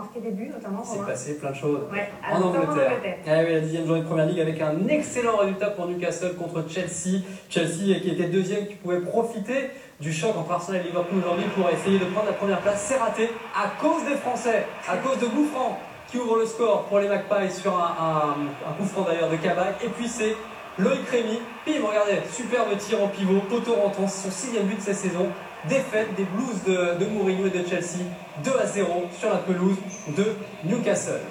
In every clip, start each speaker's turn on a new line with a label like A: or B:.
A: marqué des buts notamment.
B: Il s'est passé plein de choses
A: en Angleterre.
B: Ah oui, la 10e journée de Première Ligue avec un excellent résultat pour Newcastle contre Chelsea. Chelsea qui était deuxième, qui pouvait profiter du choc entre Arsenal et Liverpool aujourd'hui pour essayer de prendre la première place. C'est raté à cause des Français, à cause de Gouffran qui ouvre le score pour les Magpies sur un coup franc d'ailleurs de Kabak. Et puis c'est Loïc Rémy, bim, regardez, superbe tir en pivot, poteau rentrant, son 6e but de cette saison. Défaite des Blues de Mourinho et de Chelsea, 2-0 sur la pelouse de Newcastle.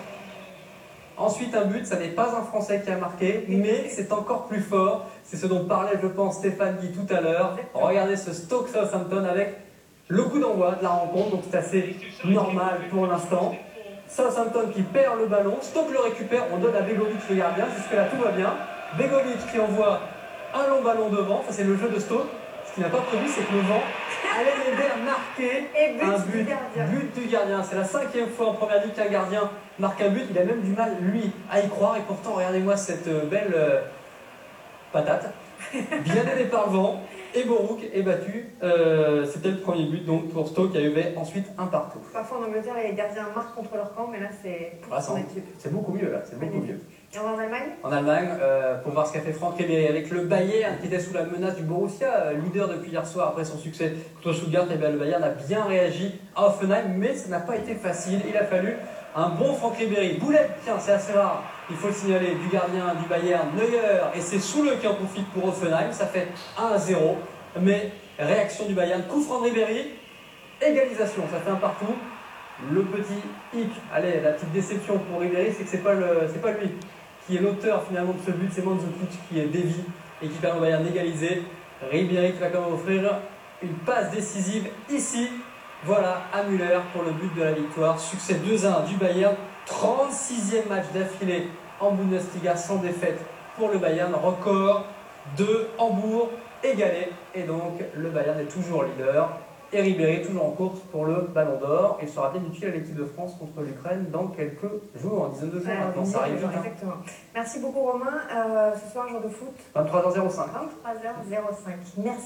B: Ensuite un but, ça n'est pas un Français qui a marqué, mais c'est encore plus fort. C'est ce dont parlait, je pense, Stéphane Guy tout à l'heure. Regardez ce Stoke Southampton avec le coup d'envoi de la rencontre, donc c'est assez normal pour l'instant. Southampton qui perd le ballon, Stoke le récupère, on donne à Begovic le gardien, jusque-là tout va bien. Begovic qui envoie un long ballon devant, ça c'est le jeu de Stoke. Ce qu'il n'a pas prévu, c'est que le vent allait l'aider à marquer un but du gardien. C'est la 5e fois en Première Ligue qu'un gardien marque un but. Il a même du mal, lui, à y croire. Et pourtant, regardez-moi cette belle patate. Bien aidé par le vent. Et Borouk est battu. C'était le premier but donc pour Stoke qui avait ensuite un partout.
A: Parfois en Angleterre, les gardiens marquent contre leur camp, mais là c'est pour son équipe.
B: C'est beaucoup mieux là, c'est beaucoup mieux.
A: Et on va en Allemagne?
B: En Allemagne, pour voir ce qu'a fait Franck Ribéry avec le Bayern qui était sous la menace du Borussia, leader depuis hier soir après son succès contre Stuttgart. Et bien, le Bayern a bien réagi à Hoffenheim, mais ça n'a pas été facile. Il a fallu un bon Franck Ribéry. Boulet, tiens, c'est assez rare, il faut le signaler, du gardien du Bayern, Neuer, et c'est Soule qui en profite pour Hoffenheim. Ça fait 1-0, mais réaction du Bayern, coup franc de Ribéry, égalisation, ça fait un partout. Le petit hic, allez, la petite déception pour Ribéry, c'est que c'est pas lui qui est l'auteur finalement de ce but, c'est Mandzukic qui est dévié et qui permet au Bayern d'égaliser. Ribéry qui va quand même offrir une passe décisive ici. Voilà à Müller pour le but de la victoire. Succès 2-1 du Bayern. 36e match d'affilée en Bundesliga sans défaite pour le Bayern. Record de Hambourg égalé. Et donc le Bayern est toujours leader. Et Ribéry toujours en course pour le Ballon d'Or. Il sera bien utile à l'équipe de France contre l'Ukraine dans quelques jours, en dizaine de jours. Maintenant, ça arrive vite.
A: Exactement. Merci beaucoup Romain. Ce soir, jour de foot.
B: 23h05.
A: 23h05. Merci.